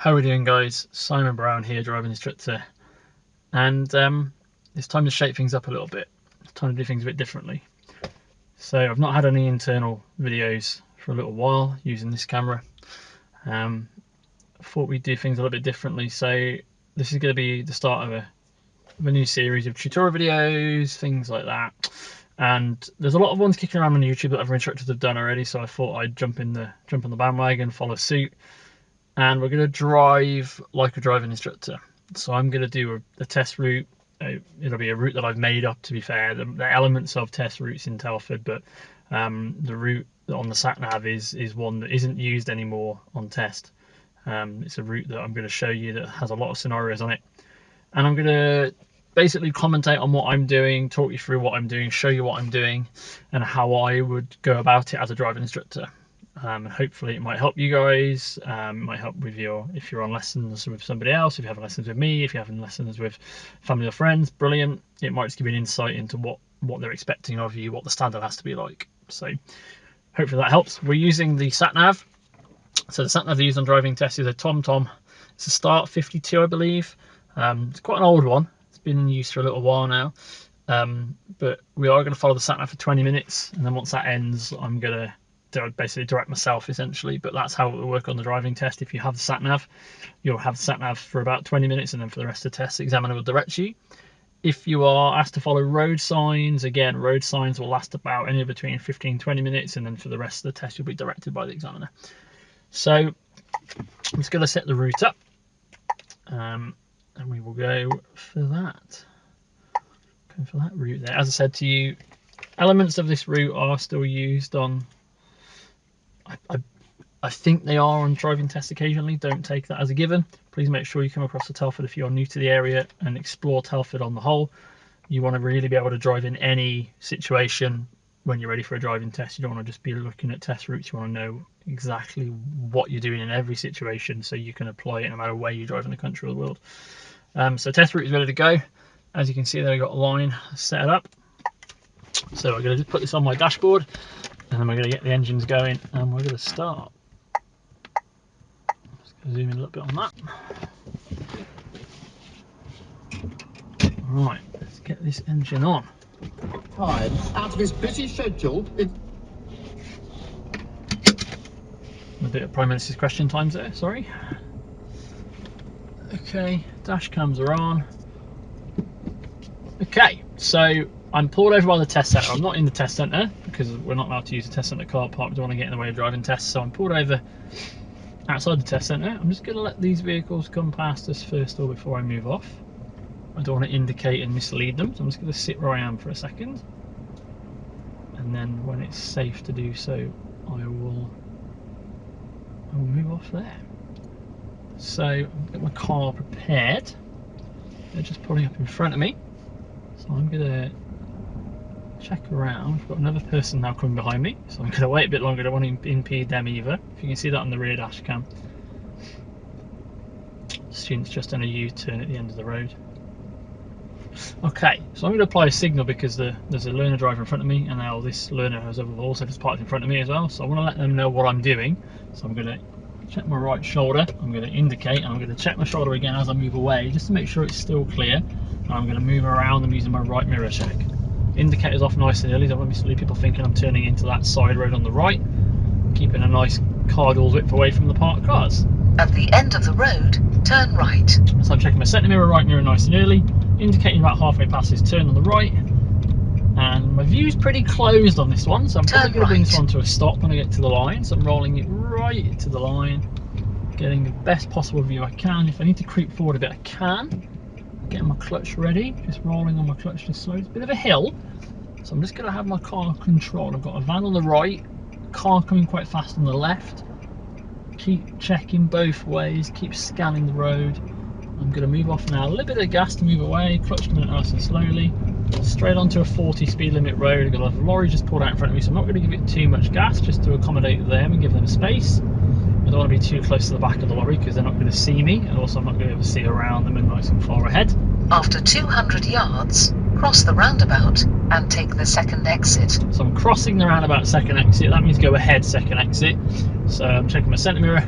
How are we doing, guys? Simon Brown here, driving instructor, and it's time to shake things up a little bit. It's time to do things a bit differently. So I've not had any internal videos for a little while using this camera. I thought we'd do things a little bit differently. So this is going to be the start of a new series of tutorial videos, things like that. And there's a lot of ones kicking around on YouTube that other instructors have done already. So I thought I'd jump on the bandwagon, follow suit. And we're going to drive like a driving instructor. So I'm going to do a test route. It'll be a route that I've made up, to be fair. The elements of test routes in Telford, but the route on the sat-nav is one that isn't used anymore on test. It's a route that I'm going to show you that has a lot of scenarios on it. And I'm going to basically commentate on what I'm doing, talk you through what I'm doing, show you what I'm doing, and how I would go about it as a driving instructor. Hopefully it might help you guys. It might help with if you're on lessons with somebody else, if you're having lessons with me, if you're having lessons with family or friends, brilliant. It might just give you an insight into what they're expecting of you, what the standard has to be like. So hopefully that helps. We're using the sat-nav. So the sat-nav used on driving test is a TomTom. It's a Start 52, I believe. It's quite an old one. It's been in use for a little while now. But we are going to follow the sat-nav for 20 minutes. And then once that ends, I'm going to basically direct myself essentially, but that's how it will work on the driving test. If you have the sat-nav, you'll have the sat-nav for about 20 minutes, and then for the rest of the test, the examiner will direct you. If you are asked to follow road signs, again, road signs will last about anywhere between 15-20 minutes, and then for the rest of the test you'll be directed by the examiner. So I'm just going to set the route up, and we will go for that. Going for that route there. As I said to you, elements of this route are still used on, I think they are on driving tests occasionally. Don't take that as a given. Please make sure you come across to Telford if you're new to the area and explore Telford on the whole. You want to really be able to drive in any situation when you're ready for a driving test. You don't want to just be looking at test routes. You want to know exactly what you're doing in every situation so you can apply it no matter where you drive in the country or the world. So test route is ready to go. As you can see there, I've got a line set up. So I'm going to just put this on my dashboard, and then we're going to get the engines going, and we're going to start. Just going to zoom in a little bit on that. Right, let's get this engine on. Time out of his busy schedule. A bit of Prime Minister's question times there, sorry. Okay, dash cams are on. Okay, so I'm pulled over by the test centre. I'm not in the test centre because we're not allowed to use the test centre car park. We don't want to get in the way of driving tests. So I'm pulled over outside the test centre. I'm just going to let these vehicles come past us first or before I move off. I don't want to indicate and mislead them. So I'm just going to sit where I am for a second. And then when it's safe to do so, I will move off there. So I've got my car prepared. They're just pulling up in front of me. So I'm going to check around. I've got another person now coming behind me, so I'm going to wait a bit longer. I don't want to impede them either. If you can see that on the rear dash cam. The student's just done a U-turn at the end of the road. Okay, so I'm going to apply a signal because there's a learner driver in front of me, and now this learner has also just parked in front of me as well. So I want to let them know what I'm doing. So I'm going to check my right shoulder. I'm going to indicate, and I'm going to check my shoulder again as I move away, just to make sure it's still clear. And I'm going to move around them using my right mirror check. Indicators off nice and early. Don't want to mislead people thinking I'm turning into that side road on the right. Keeping a nice car doors width away from the parked cars. At the end of the road, turn right. So I'm checking my centre mirror, right mirror nice and early. Indicating about halfway past this turn on the right. And my view's pretty closed on this one, so I'm probably going to bring this one to a stop when I get to the line. So I'm rolling it right to the line, getting the best possible view I can. If I need to creep forward a bit, I can. Getting my clutch ready, just rolling on my clutch just slow. It's a bit of a hill, so I'm just going to have my car controlled. I've got a van on the right, car coming quite fast on the left. Keep checking both ways, keep scanning the road. I'm going to move off now, a little bit of gas to move away, clutch coming nice and slowly. Straight onto a 40 speed limit road. I've got a lorry just pulled out in front of me, so I'm not going to give it too much gas, just to accommodate them and give them space. I don't want to be too close to the back of the lorry because they're not going to see me, and also I'm not going to be able to see around them and nice and far ahead. After 200 yards, cross the roundabout and take the second exit. So I'm crossing the roundabout second exit. That means go ahead second exit. So I'm checking my centre mirror,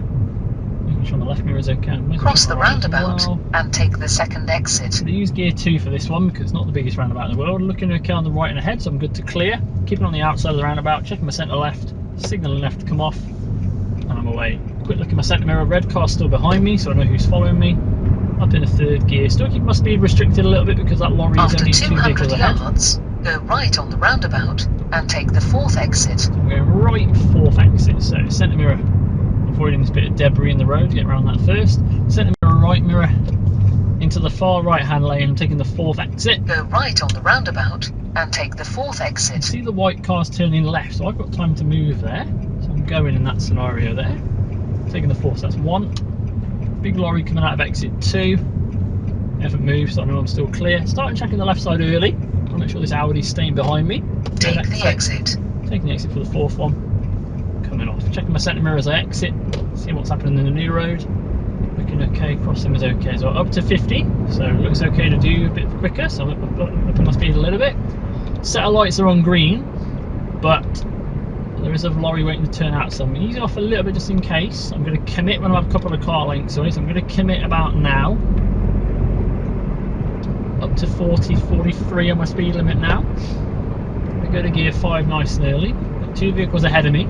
making sure I'm my left mirror is okay. Cross the roundabout and take the second exit. I'm going to use gear 2 for this one because it's not the biggest roundabout in the world. Looking okay on the right and ahead, so I'm good to clear. Keeping on the outside of the roundabout, checking my centre left, signalling left to come off, and I'm away. Quick look at my centre mirror, red car's still behind me, so I know who's following me. Up in a third gear, still keep my speed restricted a little bit because that lorry is only 2 vehicles ahead. Yards, go right on the roundabout and take the fourth exit. So I'm going right, fourth exit, so centre mirror avoiding this bit of debris in the road to get around that first. Centre mirror, right mirror into the far right hand lane. I'm taking the fourth exit. Go right on the roundabout and take the fourth exit. See the white car's turning left, so I've got time to move there. So I'm going in that scenario there. Taking the fourth, so that's 1. Big lorry coming out of exit 2. Haven't moved, so I know I'm still clear. Starting checking the left side early. I'll make sure this Audi's staying behind me. Take the exit. Taking the exit for the fourth one. Coming off. Checking my centre mirror as I exit. Seeing what's happening in the new road. Looking okay. Crossing is okay as well. Up to 50, so it looks okay to do a bit quicker. So I'm upping my speed a little bit. Set of lights are on green, but there is a lorry waiting to turn out, so I'm easing off a little bit just in case. I'm going to commit when I have a couple of car lengths away, so I'm going to commit about now. Up to 40, 43 on my speed limit now. I go to gear 5 nice and early. Got 2 vehicles ahead of me.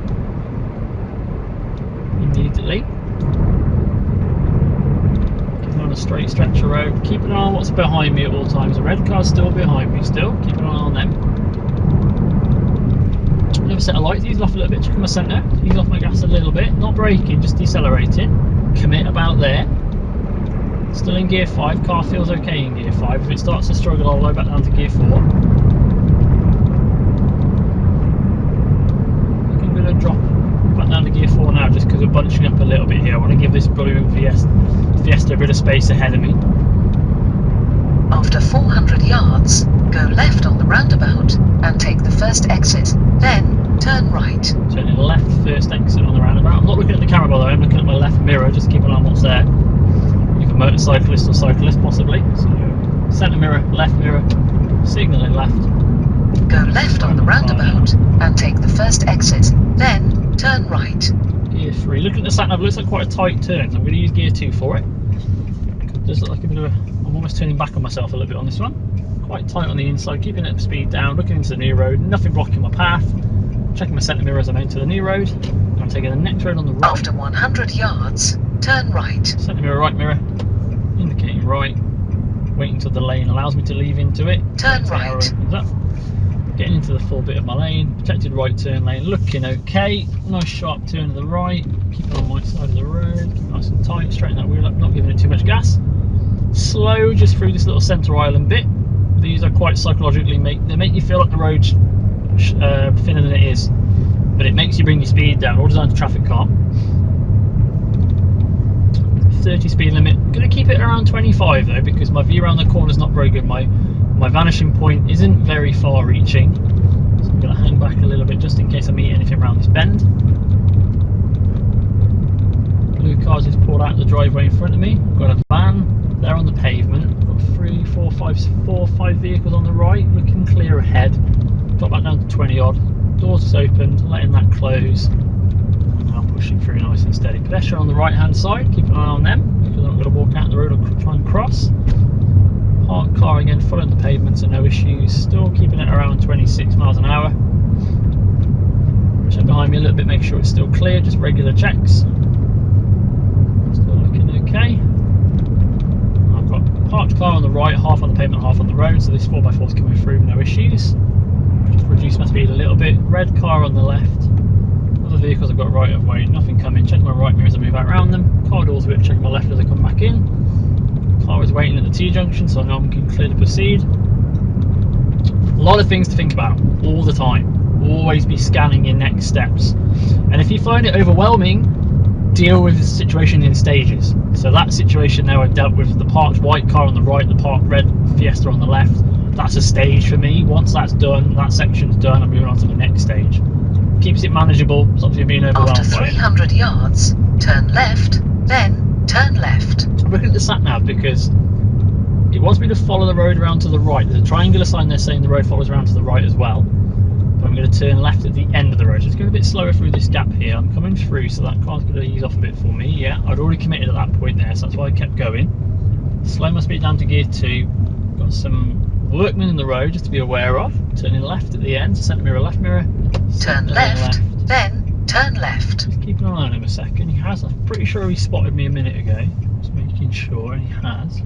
Immediately. Keeping on a straight stretch of road. Keeping an eye on what's behind me at all times. The red car's still behind me still. Keeping an eye on them. Another set of lights, ease off a little bit, checking my centre, ease off my gas a little bit, not braking, just decelerating, commit about there. Still in gear 5, car feels okay in gear 5, if it starts to struggle I'll low back down to gear 4. I think I'm going to drop back down to gear 4 now just because we're bunching up a little bit here. I want to give this blue Fiesta a bit of space ahead of me. After 400 yards, go left on the roundabout and take the first exit, then turn right. Turning left, first exit on the roundabout. I'm not looking at the camera by the way, I'm looking at my left mirror, just keeping an eye on what's there. If a motorcyclist or cyclist possibly. So centre mirror, left mirror, signalling left. Go left on the roundabout and take the first exit, then turn right. Gear 3. Looking at the sat nav, looks like quite a tight turn, so I'm going to use gear 2 for it. It does look like a bit of a... I'm almost turning back on myself a little bit on this one. Quite tight on the inside, keeping it speed down, looking into the new road, nothing blocking my path. Checking my centre mirror as I'm into the new road. I'm taking the next road on the right. After 100 yards, turn right. Centre mirror, right mirror, indicating right. Waiting till the lane allows me to leave into it. Turn right. Getting into the full bit of my lane. Protected right turn lane, looking okay. Nice sharp turn to the right. Keep it on my side of the road. Keep it nice and tight. Straighten that wheel up, not giving it too much gas. Slow just through this little centre island bit. These are quite psychologically they make you feel like the road's thinner than it is, but it makes you bring your speed down. All designed to traffic calm. 30 speed limit. I'm going to keep it around 25 though because my view around the corner is not very good. My vanishing point isn't very far reaching, so I'm going to hang back a little bit just in case I meet anything around this bend. Blue car's just pulled out the driveway in front of me. I've got a van there on the pavement. I've got 4 or 5 vehicles on the right, looking clear ahead. Got back down to 20 odd. Doors just opened, letting that close. And now pushing through nice and steady. Pedestrian on the right hand side, keep an eye on them because I'm not going to walk out the road or try and cross. Parked car again, following the pavement, so no issues. Still keeping it around 26 miles an hour. Check behind me a little bit, make sure it's still clear, just regular checks. Still looking okay. I've got parked car on the right, half on the pavement, half on the road, so this 4x4 is coming through, no issues. Just reduce my speed a little bit. Red car on the left. Other vehicles I've got right of way, nothing coming. Checking my right mirror as I move out around them. Car doors a bit, checking my left as I come back in. Car is waiting at the T-junction, so I know I'm clear to proceed. A lot of things to think about all the time. Always be scanning your next steps. And if you find it overwhelming, deal with the situation in stages. So that situation now I've dealt with the parked white car on the right, the parked red Fiesta on the left. That's a stage for me. Once that's done, that section's done, I'm moving on to the next stage. Keeps it manageable, stops you being overwhelmed. After 300 yards, turn left, then turn left. I'm looking at the sat nav because it wants me to follow the road around to the right. There's a triangular sign there saying the road follows around to the right as well. But I'm going to turn left at the end of the road. Just going a bit slower through this gap here. I'm coming through, so that car's going to ease off a bit for me. Yeah, I'd already committed at that point there, so that's why I kept going. Slow my speed down to gear 2. Got some workmen in the road just to be aware of. Turning left at the end, centre mirror, left mirror. Turn left, then turn left. Just keep an eye on him a second. He has, I'm pretty sure he spotted me a minute ago. Just making sure, and he has.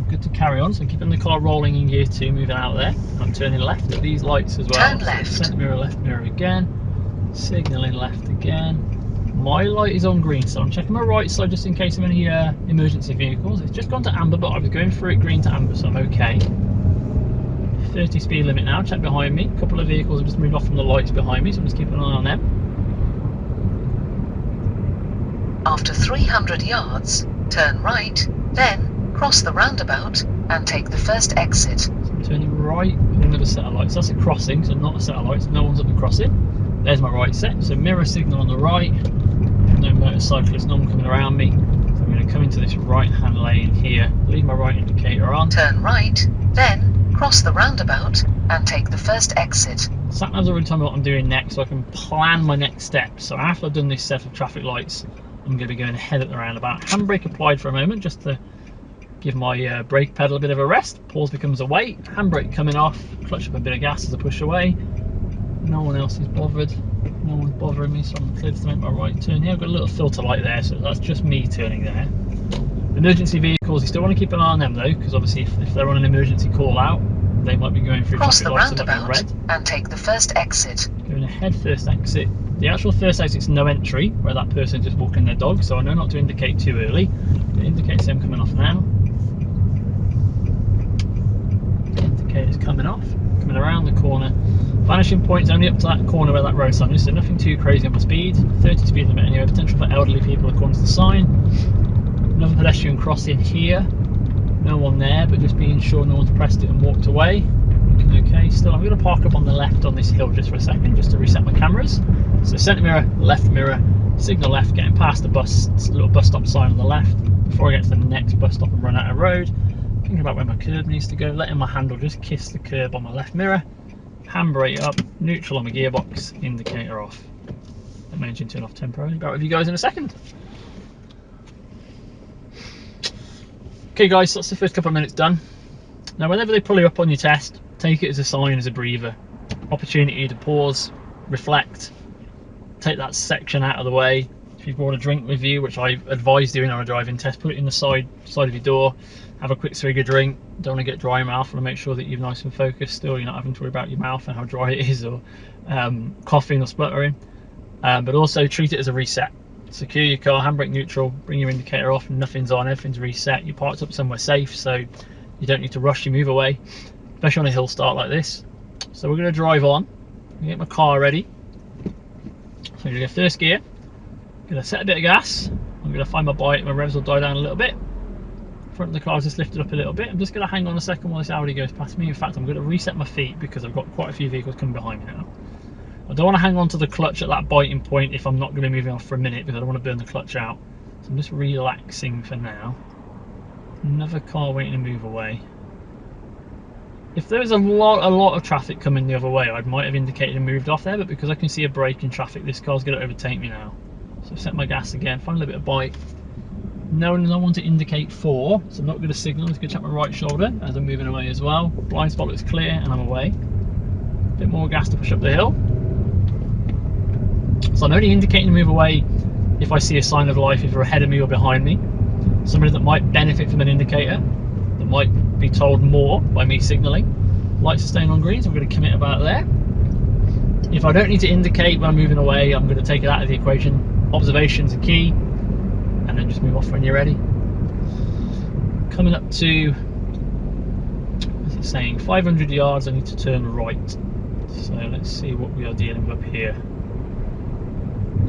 Good to carry on, so I'm keeping the car rolling in gear 2, moving out there. I'm turning left at these lights as well. Turn left. So centre mirror, left mirror again. Signalling left again. My light is on green, so I'm checking my right side just in case of any emergency vehicles. It's just gone to amber, but I was going through it green to amber, so I'm okay. 30 speed limit now, check behind me. A couple of vehicles have just moved off from the lights behind me, so I'm just keeping an eye on them. After 300 yards, turn right, then cross the roundabout and take the first exit. So I'm turning right with another set of lights. That's a crossing, so not a set of lights. No one's at the crossing. There's my right set. So mirror signal on the right. No motorcyclists, no one coming around me. So I'm going to come into this right-hand lane here. Leave my right indicator on. Turn right, then cross the roundabout and take the first exit. Sat-nav's already told me what I'm doing next, so I can plan my next steps. So after I've done this set of traffic lights, I'm going to be going ahead at the roundabout. Handbrake applied for a moment, just to give my brake pedal a bit of a rest. Pause becomes a wait. Handbrake coming off. Clutch up a bit of gas as I push away. No one else is bothered. No one's bothering me, so I'm clear to make my right turn here. I've got a little filter light there, so that's just me turning there. Emergency vehicles, you still want to keep an eye on them though, because obviously if they're on an emergency call out, they might be going through cross traffic the lights and roundabout red. and take the first exit. Going ahead, first exit. The actual first exit's no entry, where that person's just walking their dog, so I know not to indicate too early. It indicates them coming off now. Indicator's coming off, coming around the corner. Vanishing point's only up to that corner where that road sign is, so nothing too crazy on my speed. 30 speed limit anyway, potential for elderly people according to the sign. Another pedestrian crossing here. No one there, but just being sure no one's pressed it and walked away. Looking okay still. I'm going to park up on the left on this hill just for a second, just to reset my cameras. So centre mirror, left mirror, signal left, getting past the bus, little bus stop sign on the left. Before I get to the next bus stop and run out of road, thinking about where my curb needs to go, letting my handle just kiss the curb on my left mirror. Handbrake up, neutral on my gearbox, indicator off. Let my engine turn off temporarily. Back with you guys in a second. Okay guys, so that's the first couple of minutes done. Now whenever they pull you up on your test, take it as a sign, as a breather. Opportunity to pause, reflect, take that section out of the way. If you've brought a drink with you, which I advise doing on a driving test, put it in the side of your door, have a quick swig of drink. Don't want to get dry mouth, want to make sure that you're nice and focused still, you're not having to worry about your mouth and how dry it is, or coughing or spluttering. But also treat it as a reset. Secure your car, handbrake neutral, bring your indicator off, nothing's on, everything's reset. You're parked up somewhere safe, so you don't need to rush, you move away, especially on a hill start like this. So we're going to drive on, get my car ready. So I'm going to go first gear, going to set a bit of gas, I'm going to find my bike, my revs will die down a little bit. Front of the car's just lifted up a little bit. I'm just going to hang on a second while this Audi goes past me. In fact, I'm going to reset my feet because I've got quite a few vehicles coming behind me now. I don't want to hang on to the clutch at that biting point if I'm not going to be moving off for a minute, because I don't want to burn the clutch out. So I'm just relaxing for now. Another car waiting to move away. If there was a lot of traffic coming the other way, I might have indicated and moved off there, but because I can see a break in traffic, this car's going to overtake me now. So set my gas again, find a little bit of bite. No one to indicate for, so I'm not going to signal. I'm just going to tap my right shoulder as I'm moving away as well. Blind spot looks clear and I'm away. A bit more gas to push up the hill. So I'm only indicating to move away if I see a sign of life, either ahead of me or behind me. Somebody that might benefit from an indicator, that might be told more by me signalling. Lights are staying on green, so I'm going to commit about there. If I don't need to indicate when I'm moving away, I'm going to take it out of the equation. Observations are key, and then just move off when you're ready. Coming up to, what's it saying, 500 yards, I need to turn right. So let's see what we are dealing with up here.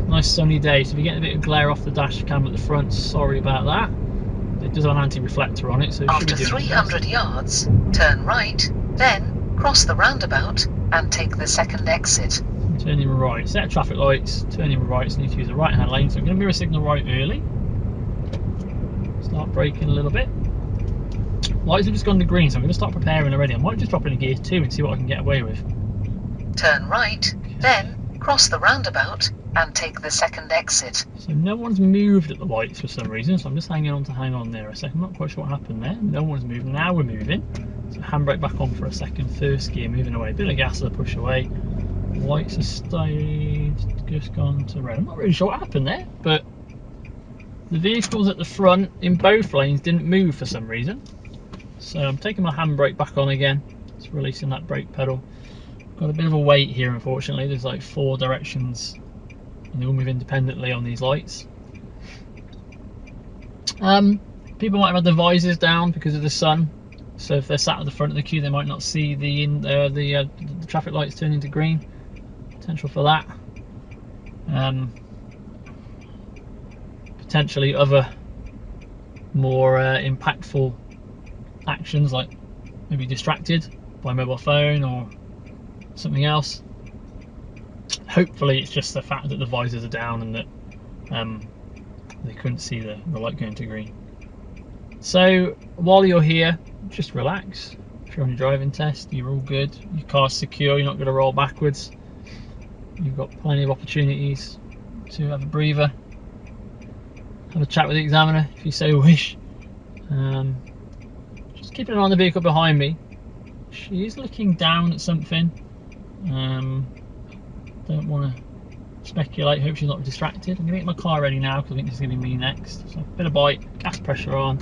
Nice sunny day, so if you get a bit of glare off the dash cam at the front, sorry about that. It does have an anti-reflector on it, so it should be After doing 300 yards, turn right, then cross the roundabout and take the second exit. I'm turning right, set of traffic lights, turning right, so I need to use the right hand lane, so I'm going to mirror signal right early. Start braking a little bit. Lights have just gone to green, so I'm going to start preparing already. I might just drop in a gear 2 and see what I can get away with. turn right, then cross the roundabout and take the second exit. So no one's moved at the lights for some reason, so I'm just hanging on there a second. I'm not quite sure what happened there. No one's moved. Now we're moving. So handbrake back on for a second. First gear moving away. Bit of gas as I push away. Lights have stayed, just gone to red. I'm not really sure what happened there, but the vehicles at the front in both lanes didn't move for some reason. So I'm taking my handbrake back on again. Just releasing that brake pedal. Got a bit of a weight here, unfortunately. There's like 4 directions and they all move independently on these lights. People might have had their visors down because of the sun, so if they're sat at the front of the queue they might not see the traffic lights turn into green. Potential for that. Potentially other more impactful actions, like maybe distracted by mobile phone or something else. Hopefully it's just the fact that the visors are down and that they couldn't see the light going to green. So while you're here, just relax. If you're on your driving test, you're all good. Your car's secure, you're not going to roll backwards. You've got plenty of opportunities to have a breather, have a chat with the examiner if you so wish. Just keeping an eye on the vehicle behind me. She is looking down at something. Don't want to speculate, hope she's not distracted. I'm going to get my car ready now because I think this is going to be me next. So a bit of bite, gas pressure on,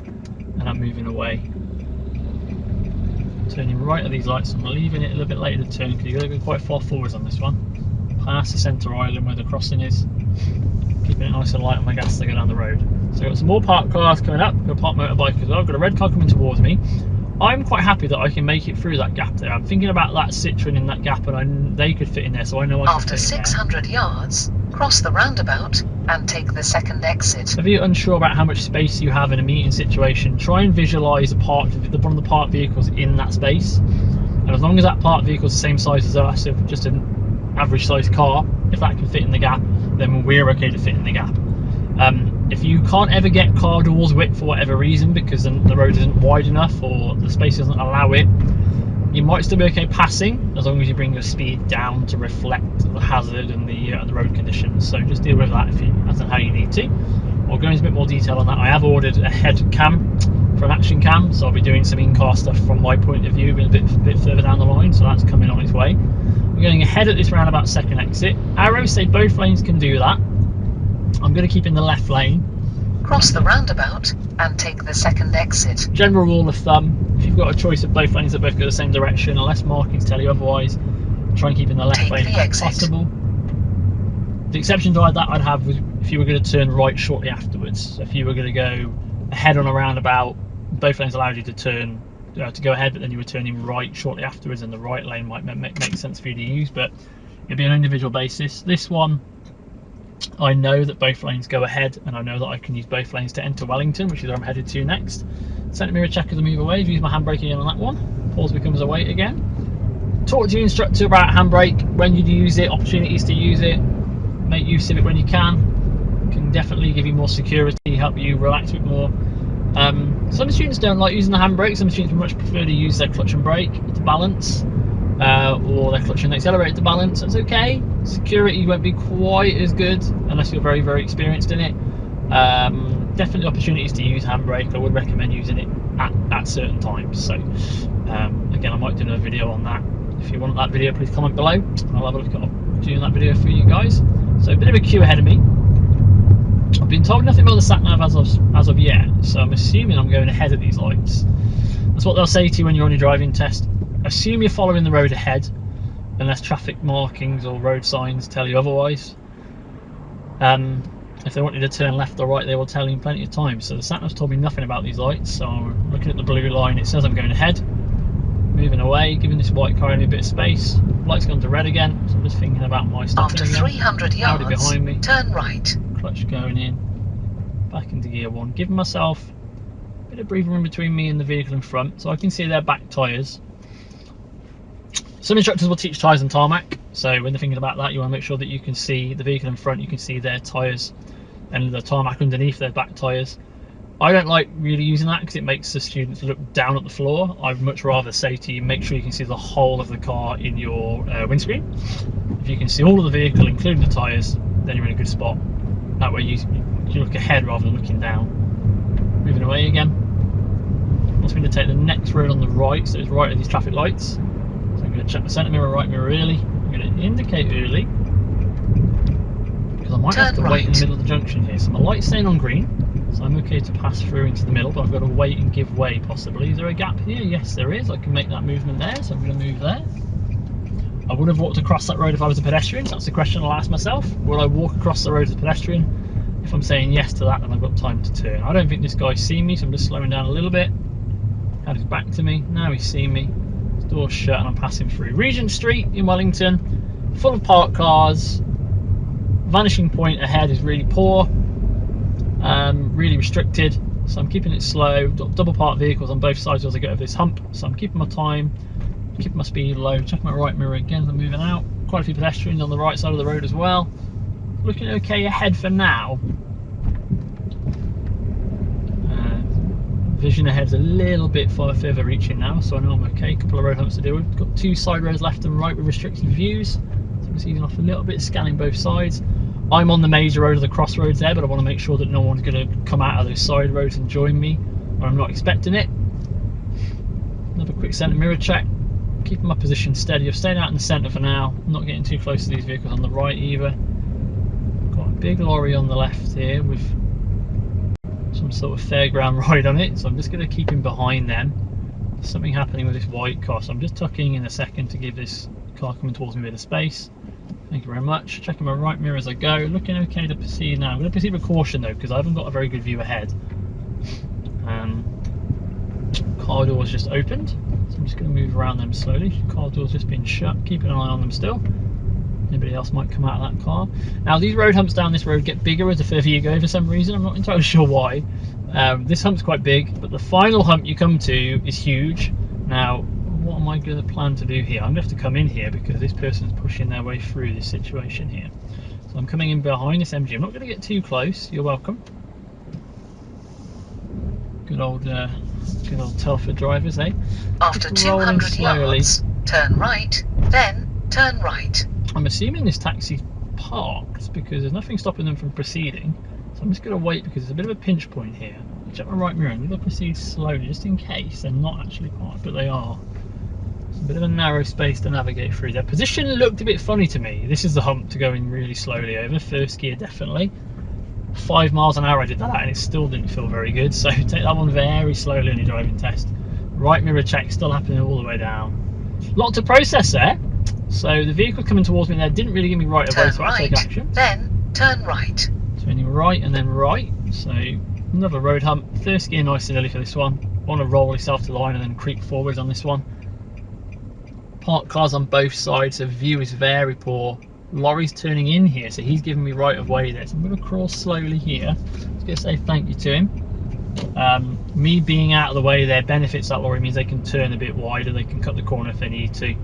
and I'm moving away. Turning right at these lights. I'm leaving it a little bit later to turn because you've got to go quite far forwards on this one. Past the centre island where the crossing is. Keeping it nice and light on my gas to go down the road. So I've got some more parked cars coming up. I've got a parked motorbike as well. I've got a red car coming towards me. I'm quite happy that I can make it through that gap there. I'm thinking about that Citroen in that gap, and they could fit in there, so I know I can After fit in there. 600 yards, cross the roundabout and take the second exit. If you're unsure about how much space you have in a meeting situation, try and visualise one of the parked vehicles in that space. And as long as that parked vehicle is the same size as us, if just an average sized car, if that can fit in the gap, then we're okay to fit in the gap. If you can't ever get car doors width for whatever reason, because the road isn't wide enough or the space doesn't allow it, you might still be okay passing, as long as you bring your speed down to reflect the hazard and the road conditions. So just deal with that as and how you need to. I'll go into a bit more detail on that. I have ordered a head cam for an action cam, so I'll be doing some in-car stuff from my point of view a bit further down the line, so that's coming on its way. We're going ahead at this roundabout second exit. Arrows say both lanes can do that. I'm going to keep in the left lane. Cross the roundabout and take the second exit. General rule of thumb, if you've got a choice of both lanes that both go the same direction, unless markings tell you otherwise, try and keep in the left lane if possible. The exception to that I'd have was if you were going to turn right shortly afterwards. So if you were going to go ahead on a roundabout, both lanes allowed you to turn to go ahead, but then you were turning right shortly afterwards, and the right lane might make sense for you to use, but it'd be on an individual basis. This one, I know that both lanes go ahead, and I know that I can use both lanes to enter Wellington, which is where I'm headed to next. Centre mirror checkers move away. Use my handbrake again on that one. Pause becomes a wait again. Talk to your instructor about handbrake, when you use it, opportunities to use it. Make use of it when you can. Can definitely give you more security, help you relax a bit more. Some students don't like using the handbrake. Some students much prefer to use their clutch and brake to balance, or their clutch and accelerator to balance. That's okay. Security won't be quite as good unless you're very, very experienced in it. Definitely opportunities to use handbrake. I would recommend using it at certain times. So again, I might do another video on that. If you want that video, please comment below, and I'll have a look at doing that video for you guys. So a bit of a queue ahead of me. I've been told nothing about the sat nav as of yet, so I'm assuming I'm going ahead of these lights. That's what they'll say to you when you're on your driving test. Assume you're following the road ahead, unless traffic markings or road signs tell you otherwise. If they want you to turn left or right, they will tell you plenty of times. So the sat nav's told me nothing about these lights, so I'm looking at the blue line. It says I'm going ahead, moving away, giving this white car a bit of space. Light's gone to red again, so I'm just thinking about my stopping After again. 300 yards, behind me. turn right. Clutch going in, back into gear 1, giving myself a bit of breathing room between me and the vehicle in front so I can see their back tyres. Some instructors will teach tyres on tarmac, so when they're thinking about that, you want to make sure that you can see the vehicle in front, you can see their tyres and the tarmac underneath their back tyres. I don't like really using that because it makes the students look down at the floor. I'd much rather say to you, make sure you can see the whole of the car in your windscreen. If you can see all of the vehicle, including the tyres, then you're in a good spot. That way you look ahead rather than looking down. Moving away again. Wants me to take the next road on the right, so it's right at these traffic lights. So I'm going to check the centre mirror, right mirror early. I'm going to indicate early because I might have to wait in the middle of the junction here. So my light's staying on green, so I'm okay to pass through into the middle, but I've got to wait and give way possibly. Is there a gap here? Yes, there is. I can make that movement there, so I'm going to move there. I would have walked across that road if I was a pedestrian, so that's the question I'll ask myself. Will I walk across the road as a pedestrian? If I'm saying yes to that, then I've got time to turn. I don't think this guy's seen me, so I'm just slowing down a little bit. Had his back to me, now he's seen me. His door's shut and I'm passing through. Regent Street in Wellington, full of parked cars. Vanishing point ahead is really poor, really restricted, so I'm keeping it slow. Double parked vehicles on both sides as I get over this hump, so I'm keeping my time, keeping my speed low, checking my right mirror again as I'm moving out. Quite a few pedestrians on the right side of the road as well. Looking okay ahead for now. Vision ahead's a little bit further reaching now, so I know I'm okay. A couple of road humps to deal with. Got two side roads left and right with restricted views, so I'm just easing off a little bit, scanning both sides. I'm on the major road of the crossroads there, but I want to make sure that no one's going to come out of those side roads and join me when I'm not expecting it. Another quick centre mirror check, keeping my position steady. I've stayed out in the centre for now, I'm not getting too close to these vehicles on the right either. Got a big lorry on the left here with some sort of fairground ride on it, so I'm just going to keep him behind them. There's something happening with this white car, so I'm just tucking in a second to give this car coming towards me a bit of space. Thank you very much. Checking my right mirror as I go. Looking okay to proceed now. I'm going to proceed with caution though, because I haven't got a very good view ahead. Car door's just opened, so I'm just going to move around them slowly. Car door's just been shut. Keeping an eye on them still. Anybody else might come out of that car. Now these road humps down this road get bigger as the further you go for some reason. I'm not entirely sure why. This hump's quite big, but the final hump you come to is huge. Now what am I going to plan to do here? I'm going to have to come in here because this person's pushing their way through this situation here. So I'm coming in behind this MG. I'm not going to get too close. You're welcome. Good old Telford drivers, eh? After 200 yards, turn right, then turn right. I'm assuming this taxi parked because there's nothing stopping them from proceeding. So I'm just going to wait because there's a bit of a pinch point here. Check my right mirror. I'm going to proceed slowly just in case they're not actually parked, but they are. It's a bit of a narrow space to navigate through. Their position looked a bit funny to me. This is the hump to go in really slowly over. First gear definitely. 5 miles an hour I did that and it still didn't feel very good. So take that one very slowly on your driving test. Right mirror check still happening all the way down. Lot to process there. So the vehicle coming towards me there didn't really give me right of way, so I take action. Then turn right. Turning right and then right. So another road hump. First gear nice and early for this one. Want to roll yourself to the line and then creep forwards on this one. Parked cars on both sides, so view is very poor. Lorry's turning in here, so he's giving me right of way there. So I'm going to crawl slowly here. Just going to say thank you to him. Me being out of the way there benefits that lorry, means they can turn a bit wider, they can cut the corner if they need to.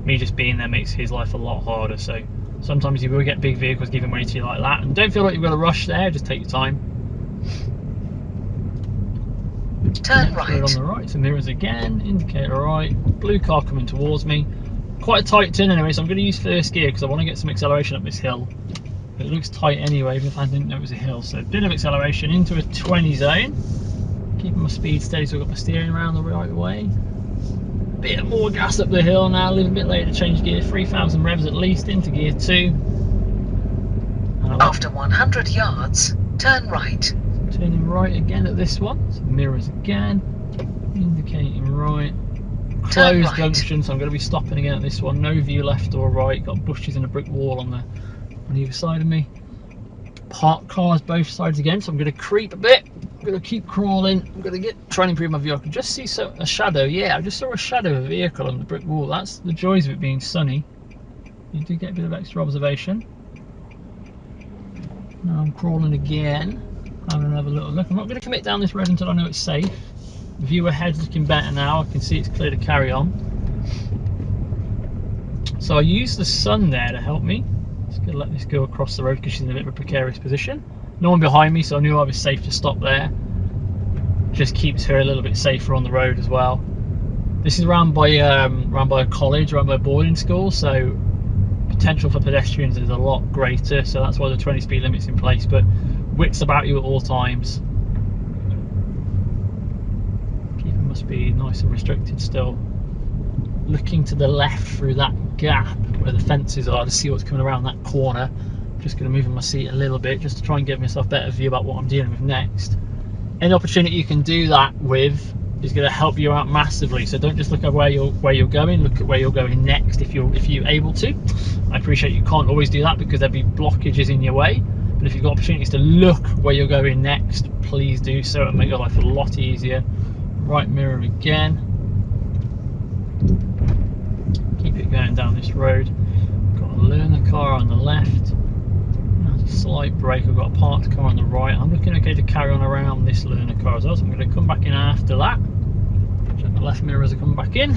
Me just being there makes his life a lot harder, so sometimes you will get big vehicles giving way to you like that. And don't feel like you've got to rush there, just take your time. Turn Next right. road on the right, so mirrors again, indicator right, blue car coming towards me. Quite a tight turn anyway, so I'm going to use first gear because I want to get some acceleration up this hill. It looks tight anyway, even if I didn't know it was a hill. So a bit of acceleration into a 20 zone. Keeping my speed steady so I've got my steering around the right way. Bit more gas up the hill now, a little bit later to change gear. 3,000 revs at least into gear 2. After 100 yards, turn right. Turning right again at this one. So mirrors again. Indicating right. Closed right junction, so I'm going to be stopping again at this one. No view left or right. Got bushes and a brick wall on either side of me. Parked cars both sides again, so I'm going to creep a bit. I'm going to keep crawling. I'm going to try and improve my view. I can just see a shadow. Yeah, I just saw a shadow of a vehicle on the brick wall. That's the joys of it being sunny. You do get a bit of extra observation. Now I'm crawling again. Having another little look. I'm not going to commit down this road until I know it's safe. View ahead's looking better now. I can see it's clear to carry on. So I used the sun there to help me. Just going to let this go across the road because she's in a bit of a precarious position. No one behind me, so I knew I was safe to stop there. just keeps her a little bit safer on the road as well. This is around by a college, around by a boarding school, so potential for pedestrians is a lot greater, so that's why the 20 speed limit's in place, but wits about you at all times. Keeping my speed nice and restricted still. Looking to the left through that gap where the fences are to see what's coming around that corner. Just going to move in my seat a little bit just to try and give myself a better view about what I'm dealing with next. Any opportunity you can do that with is going to help you out massively. So don't just look at where you're going. Look at where you're going next if you're able to. I appreciate you can't always do that because there'll be blockages in your way. But if you've got opportunities to look where you're going next, please do so. It'll make your life a lot easier. Right mirror again. Keep it going down this road. Got a learner car on the left. A slight break. I've got a parked car on the right. I'm looking okay to carry on around this learner car as well, so I'm going to come back in after that. Check the left mirror as I come back in.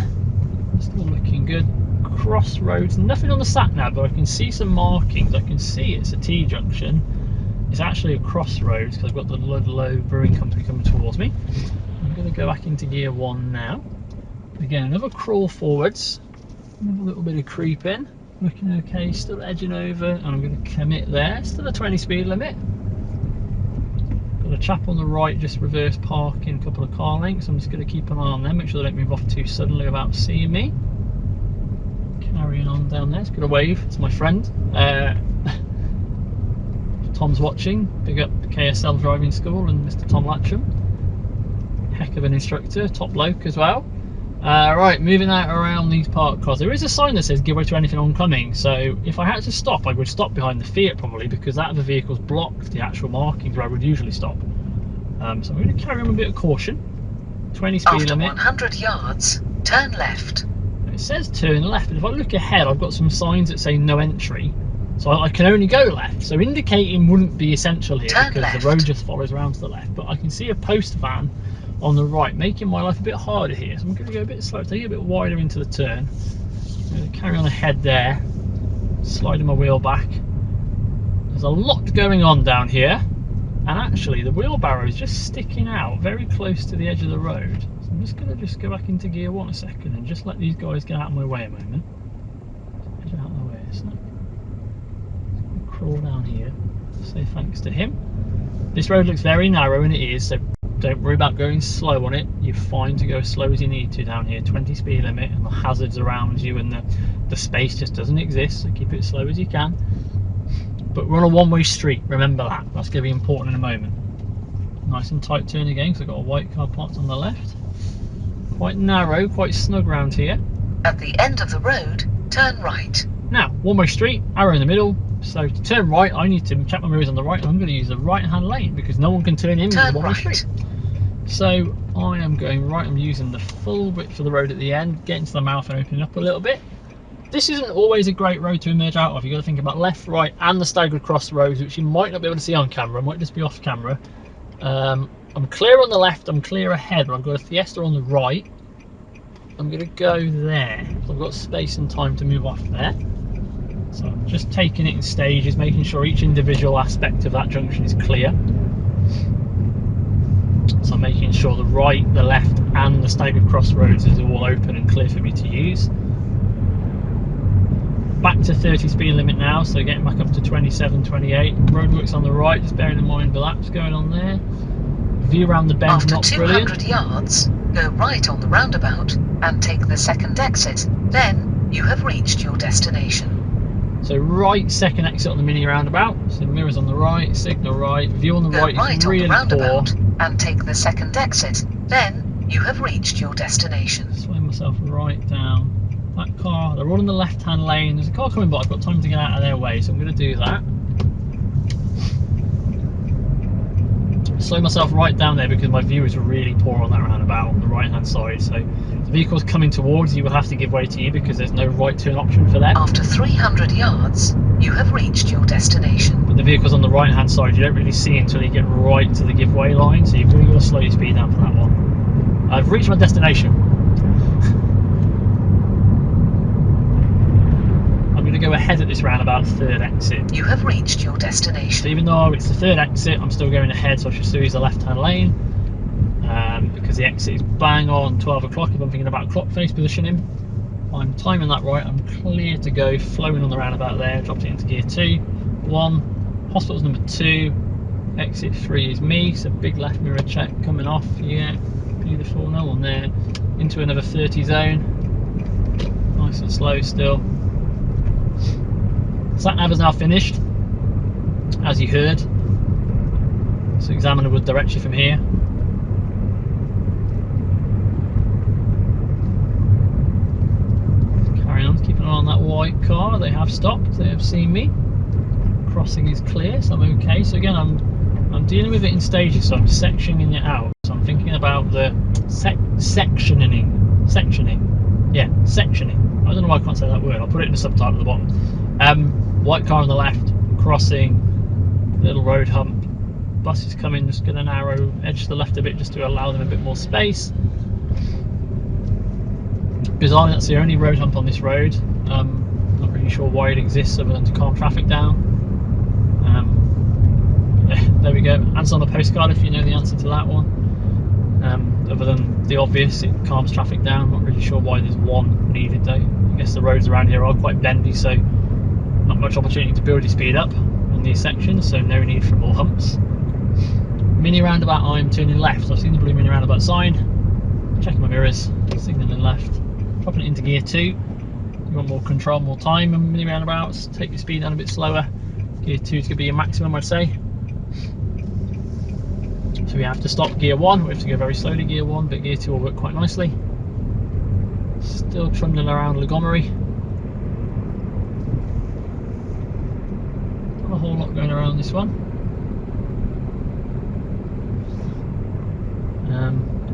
Still looking good. Crossroads, nothing on the sat nav, but I can see some markings. I can see it's a T junction. It's actually a crossroads because I've got the Ludlow Brewing Company coming towards me. I'm going to go back into gear 1 now. Again, another crawl forwards, another little bit of creep in. Looking okay, still edging over, and I'm going to commit there. Still a 20 speed limit. Got a chap on the right just reverse parking a couple of car lengths. I'm just going to keep an eye on them, make sure they don't move off too suddenly without seeing me. Carrying on down there. It's got a wave. It's my friend. Tom's watching. Big up KSL Driving School and Mr. Tom Latcham. Heck of an instructor, top bloke as well. Right, moving out around these parked cars. There is a sign that says give way to anything oncoming, so if I had to stop, I would stop behind the Fiat probably, because that other vehicle's blocked the actual markings where I would usually stop. So I'm going to carry on with a bit of caution. 20 speed After limit. 100 yards, turn left. It says turn left, but if I look ahead, I've got some signs that say no entry, so I can only go left. So indicating wouldn't be essential here Turn because left. the road just follows around to the left. But I can see a post van on the right, making my life a bit harder here. So I'm going to go a bit slow, take it a bit wider into the turn. I'm going to carry on ahead there, sliding my wheel back. There's a lot going on down here, and actually the wheelbarrow is just sticking out very close to the edge of the road. So I'm just going to go back into gear 1 a second and just let these guys get out of my way a moment. Get out of the way, isn't it? Crawl down here, say thanks to him. This road looks very narrow, and it is, so don't worry about going slow on it. You're fine to go as slow as you need to down here. 20 speed limit, and the hazards around you and the space just doesn't exist, so keep it as slow as you can. But we're on a one-way street, remember that. That's going to be important in a moment. Nice and tight turn again, because I've got a white car parked on the left. Quite narrow, quite snug round here. At the end of the road, turn right. Now, one-way street, arrow in the middle. So to turn right, I need to check my mirrors on the right, and I'm going to use the right-hand lane because no one can turn in the one-way street. So I am going right. I'm using the full width of the road at the end, getting to the mouth and opening up a little bit. This isn't always a great road to emerge out of. You've got to think about left, right, and the staggered crossroads, which you might not be able to see on camera. Might just be off camera. I'm clear on the left. I'm clear ahead, but I've got a Fiesta on the right. I'm going to go there. So I've got space and time to move off there. So I'm just taking it in stages, making sure each individual aspect of that junction is clear. So I'm making sure the right, the left, and the staggered crossroads is all open and clear for me to use. Back to 30 speed limit now, so getting back up to 27, 28. Roadworks on the right, just bearing in mind the laps going on there. View around the bend, After not 200 brilliant. yards, go right on the roundabout and take the second exit. Then you have reached your destination. So right, second exit on the mini roundabout. So mirrors on the right, signal right. View on the right is really on the roundabout poor. and take the second exit. Then you have reached your destination. Slow myself right down. That car, they're all in the left-hand lane. There's a car coming by. I've got time to get out of their way, so I'm going to do that. Slow myself right down there because my view is really poor on that roundabout on the right-hand side. So if the vehicle's coming towards you, will have to give way to you because there's no right turn option for them. After 300 yards, you have reached your destination. But the vehicle's on the right-hand side. You don't really see until you get right to the giveaway line, so you've really got to slow your speed down for that one. I've reached my destination. I'm going to go ahead at this roundabout, third exit. You have reached your destination. So even though it's the third exit, I'm still going ahead, so I should still use the left-hand lane. the exit is bang on 12 o'clock. If I'm thinking about clock face positioning, I'm timing that right. I'm clear to go, flowing on the roundabout there. Dropped it into gear 2. 1, hospital's number 2, exit 3 is me. So big left mirror check coming off. Yeah, beautiful. No one there. Into another 30 zone. Nice and slow still. Sat nav is now finished, as you heard. So examiner would direct you from here. Carrying on, keeping an eye on that white car. They have stopped, they have seen me. Crossing is clear, so I'm okay. So again, I'm dealing with it in stages, so I'm sectioning it out. So I'm thinking about the sectioning. Yeah, sectioning. I don't know why I can't say that word. I'll put it in the subtitle at the bottom. White car on the left, crossing, little road hump. Bus is coming, just going to narrow edge to the left a bit just to allow them a bit more space. Bizarrely, that's the only road hump on this road. Not really sure why it exists other than to calm traffic down. Yeah, there we go. Answer on the postcard if you know the answer to that one. Other than the obvious, it calms traffic down. Not really sure why there's one needed though. I guess the roads around here are quite bendy, so not much opportunity to build your speed up on these sections, so no need for more humps. Mini roundabout, I'm turning left. I've seen the blue mini roundabout sign. Checking my mirrors, signalling left. Dropping it into gear 2. You want more control, more time on mini roundabouts. Take your speed down a bit slower. Gear 2 is going to be your maximum, I'd say. So we have to stop gear 1. We have to go very slowly gear 1, but gear 2 will work quite nicely. Still trundling around Montgomery. Not a whole lot going around this one.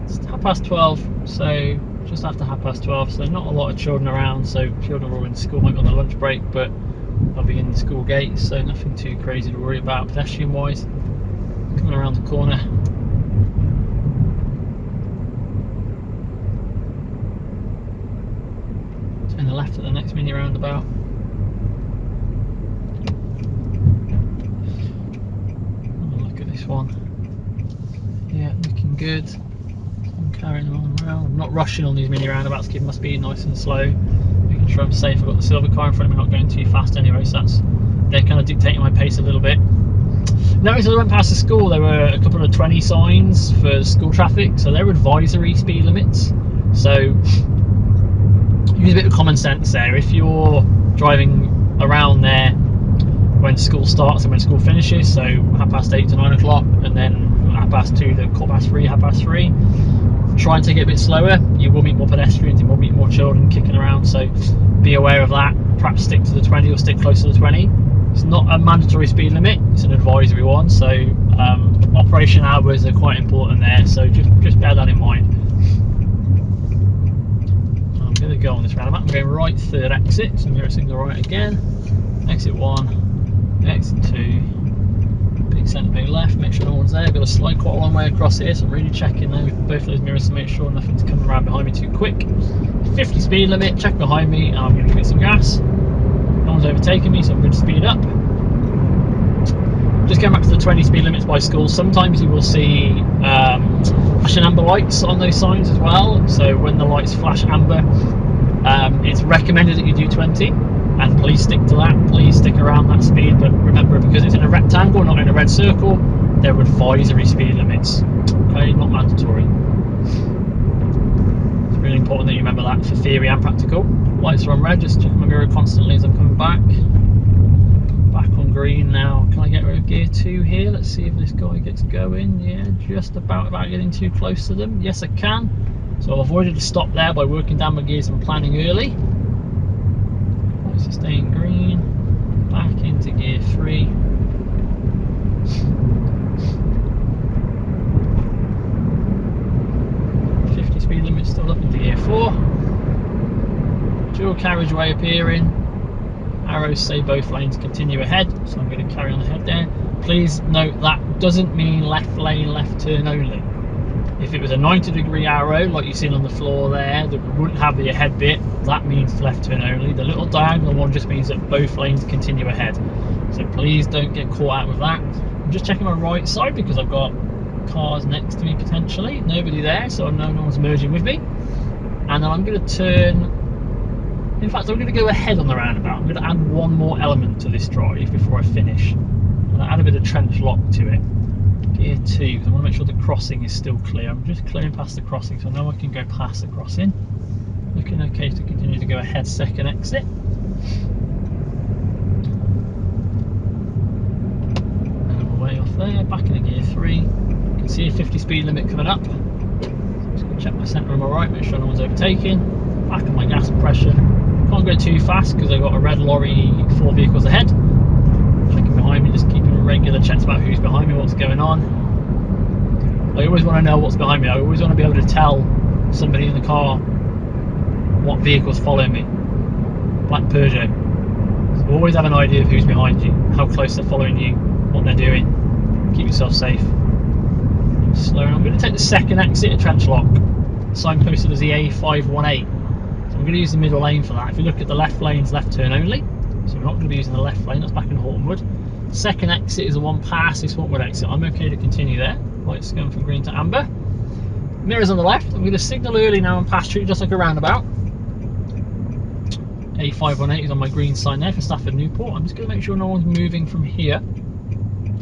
It's 12:30, so just after 12:30, so not a lot of children around. So children are all in school, might be on their lunch break, but I'll be in the school gates, so nothing too crazy to worry about pedestrian wise. Coming around the corner. Turn the left at the next mini roundabout. Have a look at this one. Yeah, looking good. I'm carrying on around. I'm not rushing on these mini roundabouts, keeping my speed nice and slow, making sure I'm safe. I've got the silver car in front of me, not going too fast anyway, so they're kind of dictating my pace a little bit. Notice as I went past the school, there were a couple of 20 signs for school traffic, so they're advisory speed limits. So use a bit of common sense there. If you're driving around there when school starts and when school finishes, so 8:30 to 9 o'clock, and then 2:30 to 3:15, 3, try and take it a bit slower. You will meet more pedestrians, you will meet more children kicking around, so be aware of that. Perhaps stick to the 20 or stick close to the 20. It's not a mandatory speed limit, it's an advisory one, so operation hours are quite important there, so just bear that in mind. I'm going to go on this roundabout. I'm going right, third exit, so mirror signal right again. Exit 1, exit 2, big centre, big left, make sure no one's there. I've got to slide quite a long way across here, so I'm really checking now with both of those mirrors to make sure nothing's coming around behind me too quick. 50 speed limit, check behind me, and I'm going to give it some gas. No one's overtaking me, so I'm going to speed up. Just going back to the 20 speed limits by school, sometimes you will see flashing amber lights on those signs as well. So when the lights flash amber, it's recommended that you do 20, and please stick to that. Please stick around that speed, but remember, because it's in a rectangle, not in a red circle, they're advisory speed limits. Okay, not mandatory. It's really important that you remember that for theory and practical. Lights are on red, just checking my mirror constantly as I'm coming back. Back on green now. Can I get rid of gear 2 here? Let's see if this guy gets going. Yeah, just about without getting too close to them. Yes, I can. So I've avoided a stop there by working down my gears and planning early. Lights are staying green. Back into gear 3. Speed limit still up into gear 4. Dual carriageway appearing. Arrows say both lanes continue ahead, so I'm going to carry on ahead there. Please note that doesn't mean left lane, left turn only. If it was a 90-degree arrow like you've seen on the floor there that wouldn't have the ahead bit, that means left turn only. The little diagonal one just means that both lanes continue ahead. So please don't get caught out with that. I'm just checking my right side because I've got cars next to me potentially. nobody there, so I know no one's merging with me. And then I'm going to turn, in fact I'm going to go ahead on the roundabout. I'm going to add one more element to this drive before I finish. I'm going to add a bit of trench lock to it. Gear 2, because I want to make sure the crossing is still clear. I'm just clearing past the crossing, so now I can go past the crossing. Looking okay to continue to go ahead, second exit. And we're way off there, back into gear 3. You can see a 50 speed limit coming up. Just going to check my centre on my right, make sure no one's overtaking. Back on my gas pressure. Can't go too fast because I've got a red lorry 4 vehicles ahead. Checking behind me, just keeping regular checks about who's behind me, what's going on. I always want to know what's behind me. I always want to be able to tell somebody in the car what vehicle's following me. Black Peugeot. So always have an idea of who's behind you, how close they're following you, what they're doing. Keep yourself safe. Slow. I'm going to take the second exit at Trench Lock, signposted as the A518. So I'm going to use the middle lane for that. If you look at the left lane's left turn only, so we're not going to be using the left lane, that's back in Hortonwood. Second exit is the one past this Hortonwood exit. I'm okay to continue there. Lights going from green to amber. Mirrors on the left. I'm going to signal early now and pass through just like a roundabout. A518 is on my green sign there for Stafford Newport. I'm just going to make sure no one's moving from here.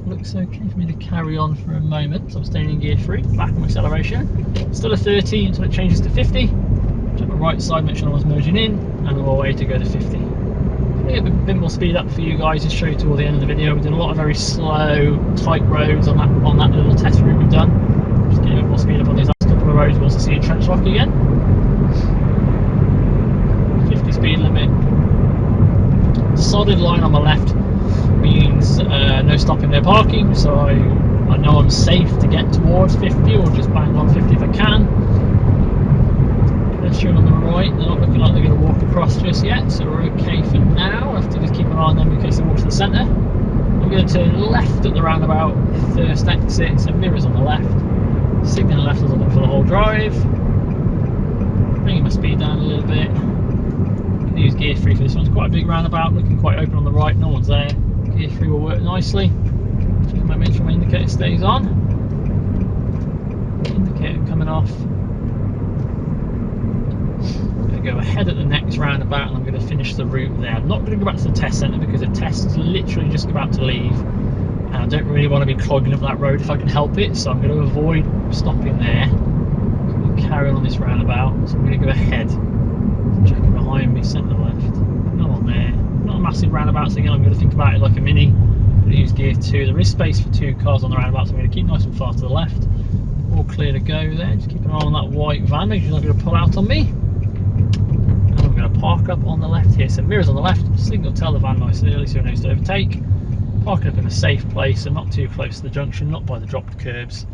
Looks okay for me to carry on for a moment. So I'm staying in gear 3, back on acceleration. Still a 30 until it changes to 50. Check my right side, make sure no one's merging in, and on our way to go to 50. I'm going to get a bit more speed up for you guys and show you toward the end of the video. We did a lot of very slow, tight roads on that little test route we've done. Just getting a bit more speed up on these last couple of roads. We'll also see a trench lock again. 50 speed limit. Solid line on my left means no stopping, no parking, so I know I'm safe to get towards 50 or just bang on 50 if I can. Pedestrian on the right, they're not looking like they're going to walk across just yet, so we're okay for now. I have to just keep an eye on them in case they walk to the centre. I'm going to turn left at the roundabout, first exit, so mirrors on the left. Signalling left as I look for the whole drive. Bringing my speed down a little bit. Use gear 3 for this one. It's quite a big roundabout, looking quite open on the right, no one's there. Gear 3 will work nicely. Just make sure my indicator stays on. Indicator coming off. I'm going to go ahead at the next roundabout and I'm going to finish the route there. I'm not going to go back to the test centre because the test is literally just about to leave and I don't really want to be clogging up that road if I can help it, so I'm going to avoid stopping there. I'm going to carry on this roundabout, so I'm going to go ahead. Checking behind me, centre left, no one there. Not a massive roundabout, so again I'm going to think about it like a mini. I'm going to use gear 2. There is space for 2 cars on the roundabout, so I'm going to keep nice and far to the left. All clear to go there. Just keep an eye on that white van, make sure it's not going to pull out on me. And I'm going to park up on the left here. So mirrors on the left, signal tell the van nice and early so it knows to overtake. Parking up in a safe place and not too close to the junction, not by the dropped curbs,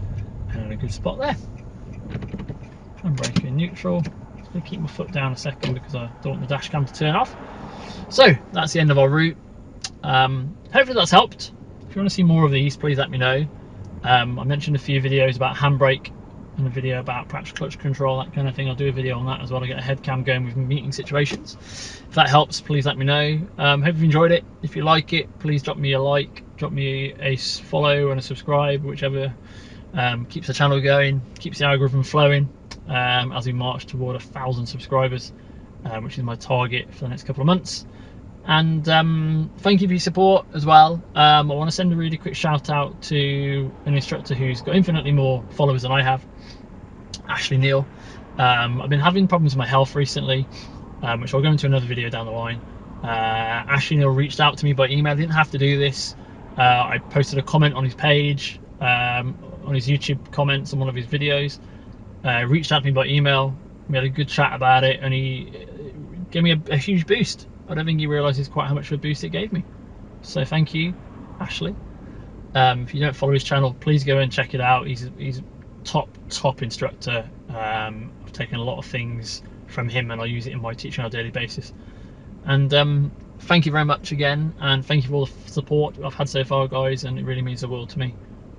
and in a good spot there. And brake in neutral. I'm going to keep my foot down a second because I don't want the dash cam to turn off. So that's the end of our route. Hopefully that's helped. If you want to see more of these, please let me know. I mentioned a few videos about handbrake and a video about perhaps clutch control, that kind of thing. I'll do a video on that as well to get a head cam going with meeting situations. If that helps, please let me know. Hope you enjoyed it. If you like it, please drop me a like, drop me a follow and a subscribe, whichever keeps the channel going, keeps the algorithm flowing as we march toward 1,000 subscribers, which is my target for the next couple of months. And thank you for your support as well. I want to send a really quick shout out to an instructor who's got infinitely more followers than I have, Ashley Neal. I've been having problems with my health recently, which I'll go into another video down the line. Ashley Neal reached out to me by email. I didn't have to do this. I posted a comment on his page, on his YouTube comments on one of his videos. Reached out to me by email. We had a good chat about it, and he gave me a huge boost. I don't think he realises quite how much of a boost it gave me. So thank you, Ashley. If you don't follow his channel, please go and check it out. He's top instructor. I've taken a lot of things from him and I use it in my teaching on a daily basis. And thank you very much again, and thank you for all the support I've had so far, guys, and it really means the world to me.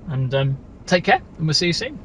And take care, and we'll see you soon.